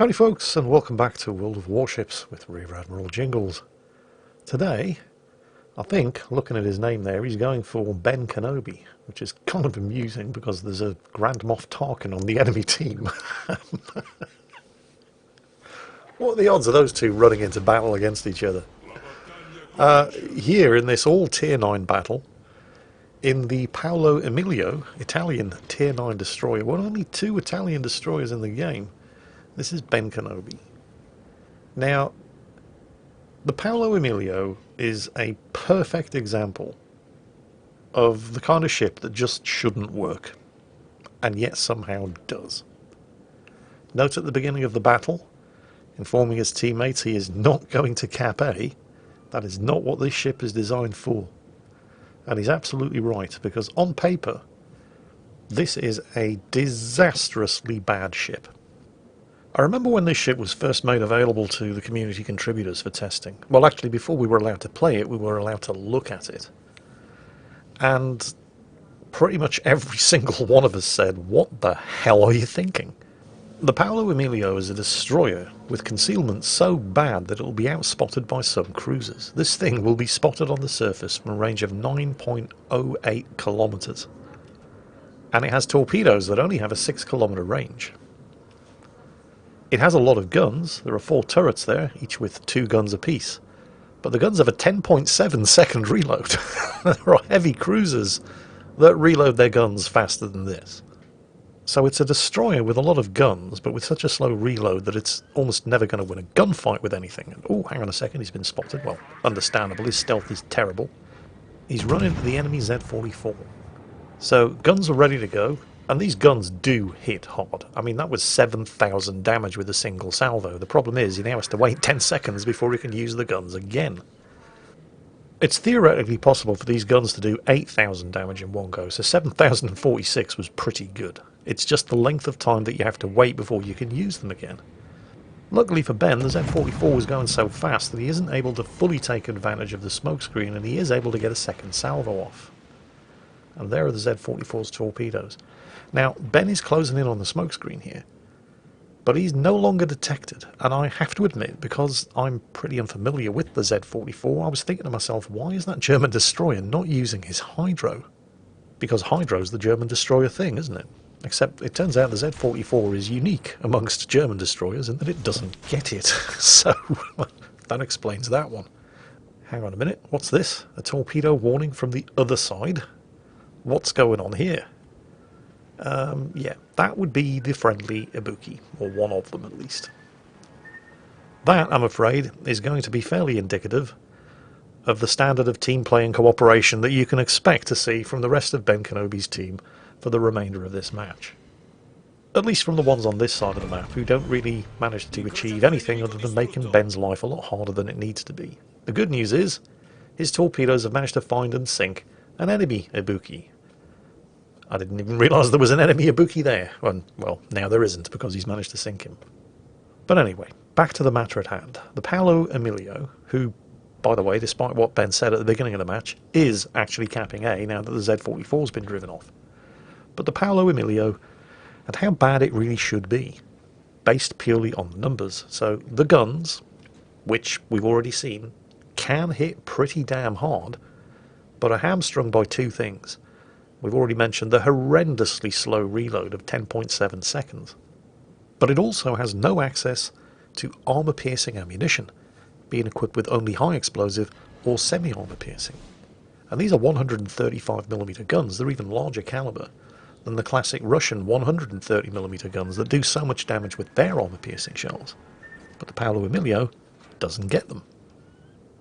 Howdy folks, and welcome back to World of Warships with Rear Admiral Jingles. Today, I think, looking at his name there, he's going for Ben Kenobi, which is kind of amusing because there's a Grand Moff Tarkin on the enemy team. What are the odds of those two running into battle against each other? Here in this all Tier 9 battle, in the Paolo Emilio Italian Tier 9 destroyer, well, only 2 Italian destroyers in the game. This is Ben Kenobi. Now, the Paolo Emilio is a perfect example of the kind of ship that just shouldn't work, and yet somehow does. Note at the beginning of the battle, informing his teammates he is not going to Cap A. That is not what this ship is designed for. And he's absolutely right, because on paper, this is a disastrously bad ship. I remember when this ship was first made available to the community contributors for testing. Well, actually, before we were allowed to play it, we were allowed to look at it. And pretty much every single one of us said, "What the hell are you thinking?" The Paolo Emilio is a destroyer with concealment so bad that it will be outspotted by some cruisers. This thing will be spotted on the surface from a range of 9.08 kilometers. And it has torpedoes that only have a 6-kilometer range. It has a lot of guns. There are 4 turrets there, each with 2 guns apiece. But the guns have a 10.7 second reload. There are heavy cruisers that reload their guns faster than this. So it's a destroyer with a lot of guns, but with such a slow reload that it's almost never going to win a gunfight with anything. And, oh, hang on a second, he's been spotted. Well, understandable, his stealth is terrible. He's run into the enemy Z-44. So guns are ready to go. And these guns do hit hard. I mean, that was 7,000 damage with a single salvo. The problem is, he now has to wait 10 seconds before he can use the guns again. It's theoretically possible for these guns to do 8,000 damage in one go, so 7,046 was pretty good. It's just the length of time that you have to wait before you can use them again. Luckily for Ben, the Z-44 was going so fast that he isn't able to fully take advantage of the smokescreen, and he is able to get a second salvo off. And there are the Z-44's torpedoes. Now, Ben is closing in on the smokescreen here, but he's no longer detected, and I have to admit, because I'm pretty unfamiliar with the Z-44, I was thinking to myself, why is that German destroyer not using his hydro? Because hydro's the German destroyer thing, isn't it? Except it turns out the Z-44 is unique amongst German destroyers in that it doesn't get it, so that explains that one. Hang on a minute, what's this? A torpedo warning from the other side? What's going on here? Yeah, that would be the friendly Ibuki, or one of them at least. That, I'm afraid, is going to be fairly indicative of the standard of team play and cooperation that you can expect to see from the rest of Ben Kenobi's team for the remainder of this match. At least from the ones on this side of the map, who don't really manage to achieve anything other than making Ben's life a lot harder than it needs to be. The good news is, his torpedoes have managed to find and sink an enemy Ibuki. I didn't even realise there was an enemy Ibuki there. Well, now there isn't, because he's managed to sink him. But anyway, back to the matter at hand. The Paolo Emilio, who, by the way, despite what Ben said at the beginning of the match, is actually capping A now that the Z-44's been driven off. But the Paolo Emilio, and how bad it really should be, based purely on the numbers. So the guns, which we've already seen, can hit pretty damn hard, but are hamstrung by 2 things. We've already mentioned the horrendously slow reload of 10.7 seconds. But it also has no access to armor-piercing ammunition, being equipped with only high explosive or semi-armor piercing. And these are 135mm guns. They're even larger caliber than the classic Russian 130mm guns that do so much damage with their armor-piercing shells. But the Paolo Emilio doesn't get them.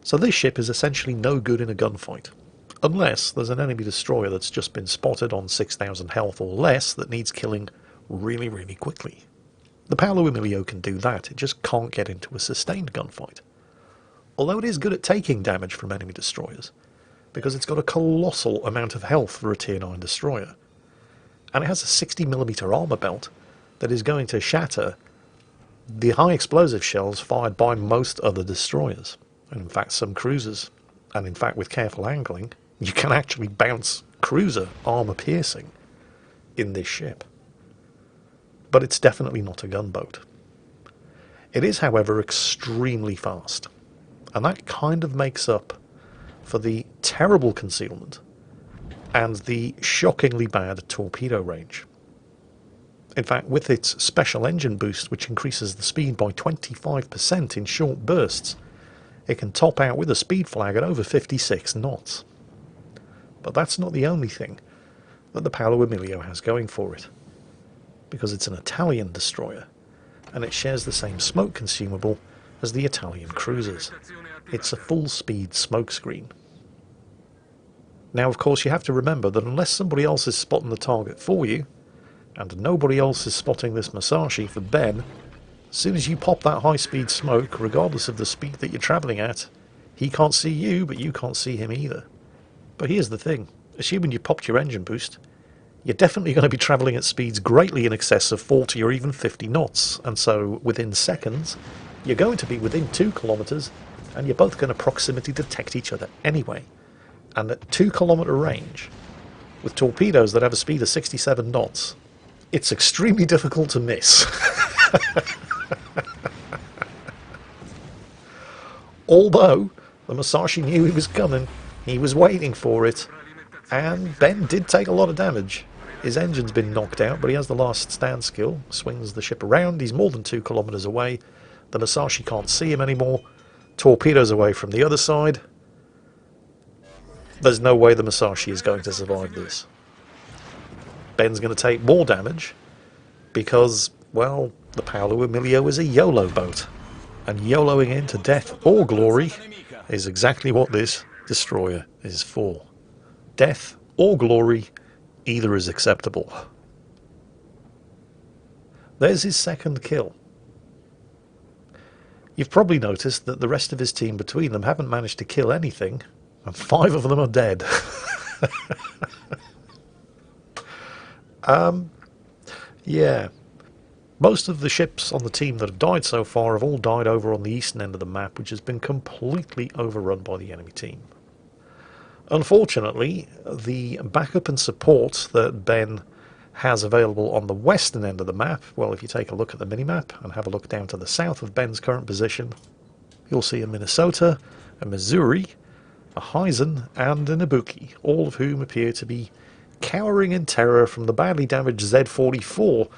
So this ship is essentially no good in a gunfight. Unless there's an enemy destroyer that's just been spotted on 6,000 health or less that needs killing really, really quickly. The Paolo Emilio can do that, it just can't get into a sustained gunfight. Although it is good at taking damage from enemy destroyers, because it's got a colossal amount of health for a Tier 9 destroyer. And it has a 60mm armour belt that is going to shatter the high explosive shells fired by most other destroyers, and in fact some cruisers. And in fact, with careful angling, you can actually bounce cruiser armor piercing in this ship. But it's definitely not a gunboat. It is, however, extremely fast, and that kind of makes up for the terrible concealment and the shockingly bad torpedo range. In fact, with its special engine boost, which increases the speed by 25% in short bursts, it can top out with a speed flag at over 56 knots. But that's not the only thing that the Paolo Emilio has going for it, because it's an Italian destroyer, and it shares the same smoke consumable as the Italian cruisers. It's a full-speed smokescreen. Now, of course, you have to remember that unless somebody else is spotting the target for you, and nobody else is spotting this Musashi for Ben, as soon as you pop that high-speed smoke, regardless of the speed that you're travelling at, he can't see you, but you can't see him either. But here's the thing, assuming you popped your engine boost, you're definitely going to be travelling at speeds greatly in excess of 40 or even 50 knots, and so within seconds, you're going to be within 2 kilometres, and you're both going to proximity detect each other anyway. And at 2 kilometre range, with torpedoes that have a speed of 67 knots, it's extremely difficult to miss. Although the Musashi knew he was coming, he was waiting for it, and Ben did take a lot of damage. His engine's been knocked out, but he has the last stand skill, swings the ship around, he's more than 2 kilometres away, the Musashi can't see him anymore, torpedoes away from the other side. There's no way the Musashi is going to survive this. Ben's going to take more damage, because, well, the Paolo Emilio is a YOLO boat, and YOLOing into death or glory is exactly what this destroyer is for. Death or glory, either is acceptable. There's his second kill. You've probably noticed that the rest of his team between them haven't managed to kill anything, and 5 of them are dead. Yeah. Most of the ships on the team that have died so far have all died over on the eastern end of the map, which has been completely overrun by the enemy team. Unfortunately, the backup and support that Ben has available on the western end of the map, well, if you take a look at the minimap and have a look down to the south of Ben's current position, you'll see a Minnesota, a Missouri, a Heisen, and an Ibuki, all of whom appear to be cowering in terror from the badly damaged Z-44,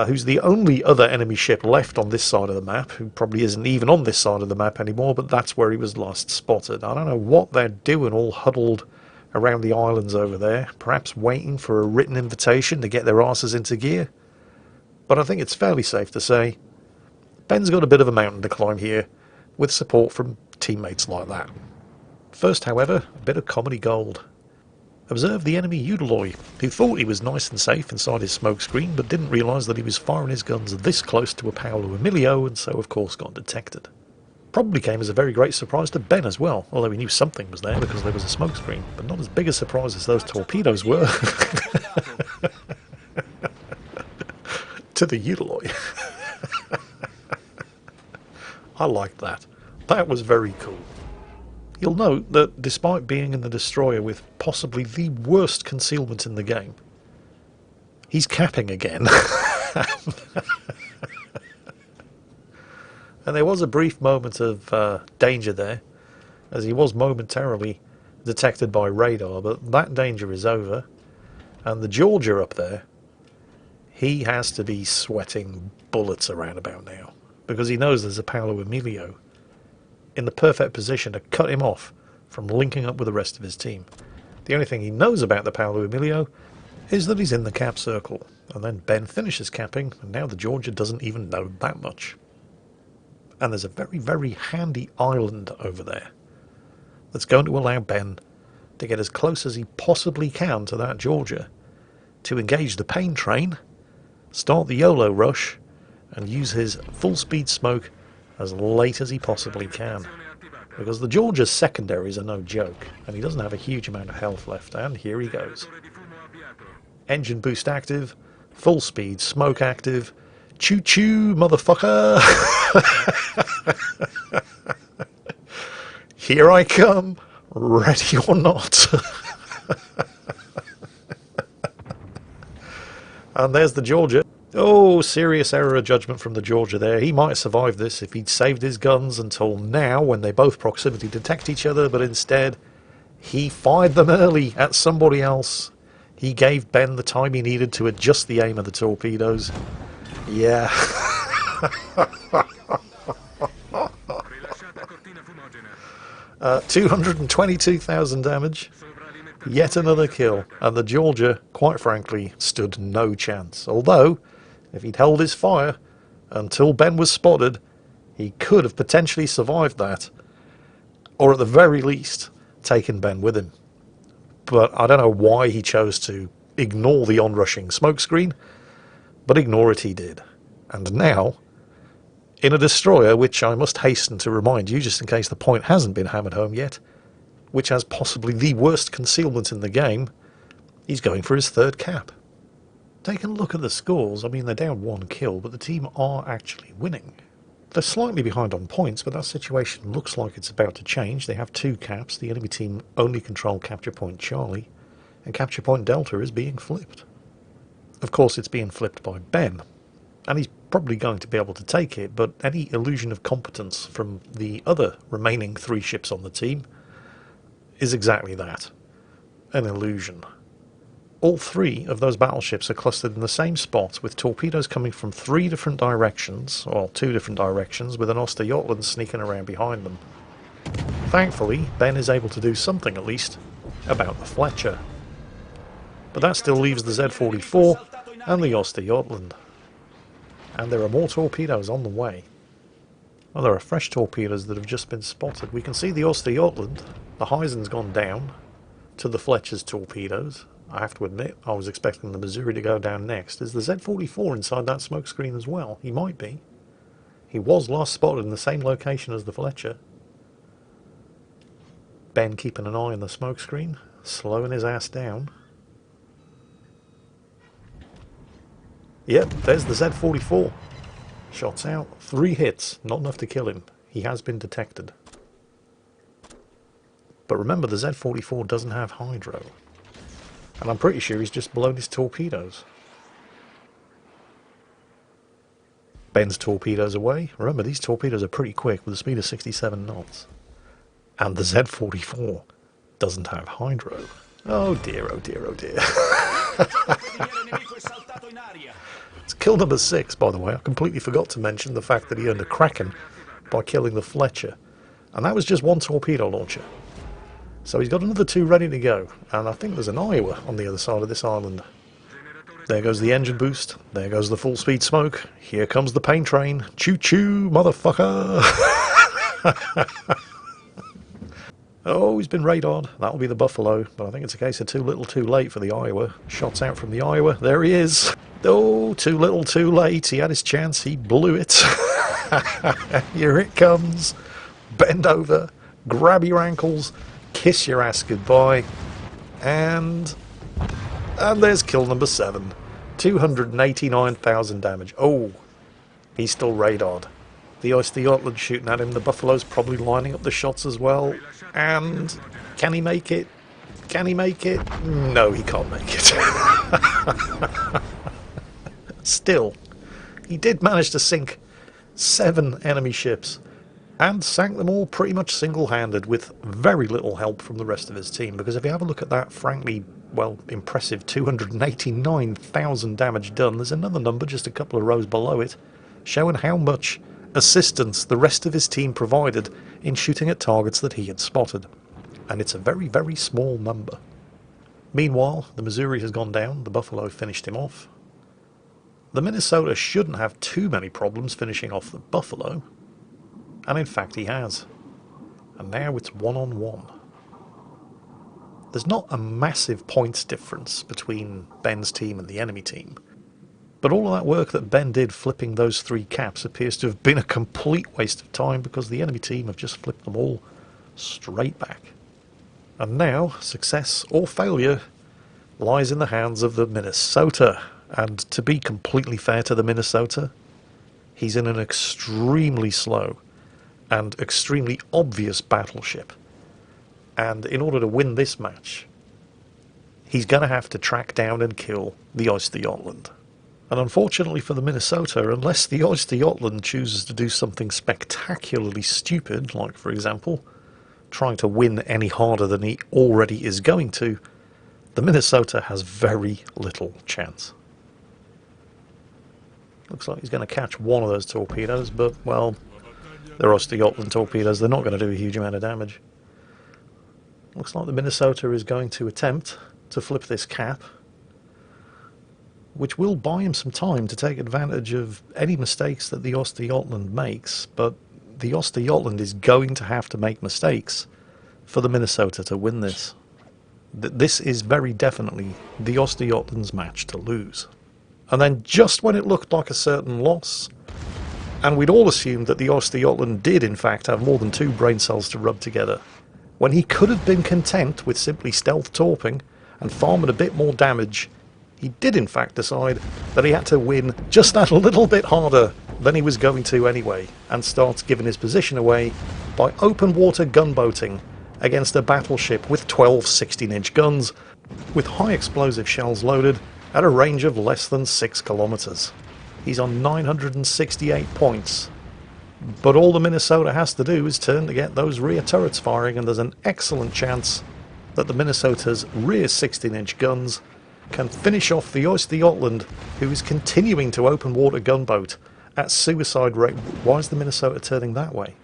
who's the only other enemy ship left on this side of the map, who probably isn't even on this side of the map anymore, but that's where he was last spotted. I don't know what they're doing all huddled around the islands over there, perhaps waiting for a written invitation to get their asses into gear. But I think it's fairly safe to say Ben's got a bit of a mountain to climb here, with support from teammates like that. First, however, a bit of comedy gold. Observe the enemy Udaloy, who thought he was nice and safe inside his smokescreen, but didn't realise that he was firing his guns this close to a Paolo Emilio, and so of course got detected. Probably came as a very great surprise to Ben as well, although he knew something was there because there was a smokescreen, but not as big a surprise as those torpedoes were. To the Udaloy. I liked that. That was very cool. You'll note that despite being in the destroyer with possibly the worst concealment in the game, he's capping again. And there was a brief moment of danger there, as he was momentarily detected by radar, but that danger is over. And the Georgia up there, he has to be sweating bullets around about now, because he knows there's a Paolo Emilio in the perfect position to cut him off from linking up with the rest of his team. The only thing he knows about the Paolo Emilio is that he's in the cap circle, and then Ben finishes capping, and now the Georgia doesn't even know that much. And there's a very, very handy island over there that's going to allow Ben to get as close as he possibly can to that Georgia, to engage the pain train, start the YOLO rush, and use his full-speed smoke as late as he possibly can, because the Georgia's secondaries are no joke, and he doesn't have a huge amount of health left. And here he goes. Engine boost active, full speed, smoke active, choo-choo, motherfucker! Here I come, ready or not. And there's the Georgia. Oh, serious error of judgment from the Georgia there. He might have survived this if he'd saved his guns until now when they both proximity detect each other, but instead he fired them early at somebody else. He gave Ben the time he needed to adjust the aim of the torpedoes. Yeah. 222,000 damage. Yet another kill. And the Georgia, quite frankly, stood no chance. Although, if he'd held his fire until Ben was spotted, he could have potentially survived that. Or at the very least, taken Ben with him. But I don't know why he chose to ignore the onrushing smokescreen, but ignore it he did. And now, in a destroyer, which I must hasten to remind you, just in case the point hasn't been hammered home yet, which has possibly the worst concealment in the game, he's going for his third cap. Taking a look at the scores, I mean, they're down 1 kill, but the team are actually winning. They're slightly behind on points, but that situation looks like it's about to change. They have 2 caps. The enemy team only control capture point Charlie, and capture point Delta is being flipped. Of course, it's being flipped by Ben, and he's probably going to be able to take it, but any illusion of competence from the other remaining 3 ships on the team is exactly that, an illusion. All 3 of those battleships are clustered in the same spot, with torpedoes coming from 3 different directions, or 2 different directions, with an Osterjotland sneaking around behind them. Thankfully, Ben is able to do something at least about the Fletcher. But that still leaves the Z-44 and the Osterjotland. And there are more torpedoes on the way. Well, there are fresh torpedoes that have just been spotted. We can see the Osterjotland, the Heisen's gone down to the Fletcher's torpedoes. I have to admit, I was expecting the Missouri to go down next. Is the Z-44 inside that smoke screen as well? He might be. He was last spotted in the same location as the Fletcher. Ben keeping an eye on the smoke screen, slowing his ass down. Yep, there's the Z-44. Shots out, 3 hits, not enough to kill him. He has been detected. But remember, the Z-44 doesn't have hydro. And I'm pretty sure he's just blown his torpedoes. Ben's torpedoes away. Remember, these torpedoes are pretty quick with a speed of 67 knots. And the Z-44 doesn't have hydro. Oh dear, oh dear, oh dear. It's kill number 6, by the way. I completely forgot to mention the fact that he earned a Kraken by killing the Fletcher. And that was just 1 torpedo launcher. So he's got another 2 ready to go. And I think there's an Iowa on the other side of this island. There goes the engine boost. There goes the full speed smoke. Here comes the paint train. Choo-choo, motherfucker! Oh, he's been radared. That'll be the Buffalo. But I think it's a case of too little too late for the Iowa. Shots out from the Iowa. There he is. Oh, too little too late. He had his chance. He blew it. Here it comes. Bend over. Grab your ankles. Kiss your ass goodbye. And there's kill number 7. 289,000 damage. Oh, he's still radared. The Osterjotland shooting at him. The Buffalo's probably lining up the shots as well. And can he make it? Can he make it? No, he can't make it. Still, he did manage to sink 7 enemy ships and sank them all pretty much single-handed with very little help from the rest of his team. Because if you have a look at that, frankly, well, impressive 289,000 damage done, there's another number just a couple of rows below it showing how much assistance the rest of his team provided in shooting at targets that he had spotted. And it's a very, very small number. Meanwhile, the Missouri has gone down, the Buffalo finished him off. The Minnesota shouldn't have too many problems finishing off the Buffalo, and in fact he has. And now it's 1-on-1. There's not a massive points difference between Ben's team and the enemy team, but all of that work that Ben did flipping those 3 caps appears to have been a complete waste of time because the enemy team have just flipped them all straight back. And now, success or failure lies in the hands of the Minnesota. And to be completely fair to the Minnesota, he's in an extremely slow and extremely obvious battleship. And in order to win this match, he's going to have to track down and kill the Osterjotland. And unfortunately for the Minnesota, unless the Oyster Yachtland chooses to do something spectacularly stupid, like, for example, trying to win any harder than he already is going to, the Minnesota has very little chance. Looks like he's going to catch one of those torpedoes, but, well, they're Oyster Yachtland torpedoes. They're not going to do a huge amount of damage. Looks like the Minnesota is going to attempt to flip this cap, which will buy him some time to take advantage of any mistakes that the Oyster Yachtland makes, but the Oyster Yachtland is going to have to make mistakes for the Minnesota to win this. This is very definitely the Oyster Yachtland's match to lose. And then just when it looked like a certain loss, and we'd all assumed that the Oyster Yachtland did in fact have more than 2 brain cells to rub together, when he could have been content with simply stealth torping and farming a bit more damage, he did in fact decide that he had to win just that little bit harder than he was going to anyway, and starts giving his position away by open water gunboating against a battleship with 12 16-inch guns with high explosive shells loaded at a range of less than 6 kilometers. He's on 968 points, but all the Minnesota has to do is turn to get those rear turrets firing, and there's an excellent chance that the Minnesota's rear 16-inch guns can finish off the Oyster Yachtland, who is continuing to open water gunboat at suicide rate. Why is the Minnesota turning that way?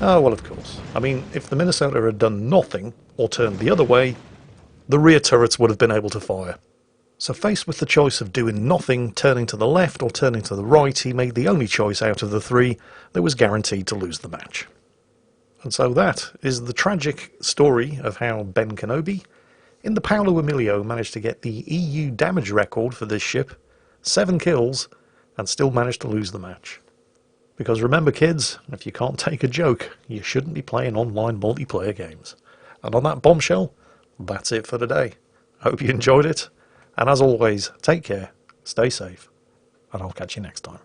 Oh, well, of course. I mean, if the Minnesota had done nothing, or turned the other way, the rear turrets would have been able to fire. So faced with the choice of doing nothing, turning to the left or turning to the right, he made the only choice out of the 3 that was guaranteed to lose the match. And so that is the tragic story of how Ben Kenobi, in the Paolo Emilio, managed to get the EU damage record for this ship, 7 kills, and still managed to lose the match. Because remember, kids, if you can't take a joke, you shouldn't be playing online multiplayer games. And on that bombshell, that's it for today. I hope you enjoyed it, and as always, take care, stay safe, and I'll catch you next time.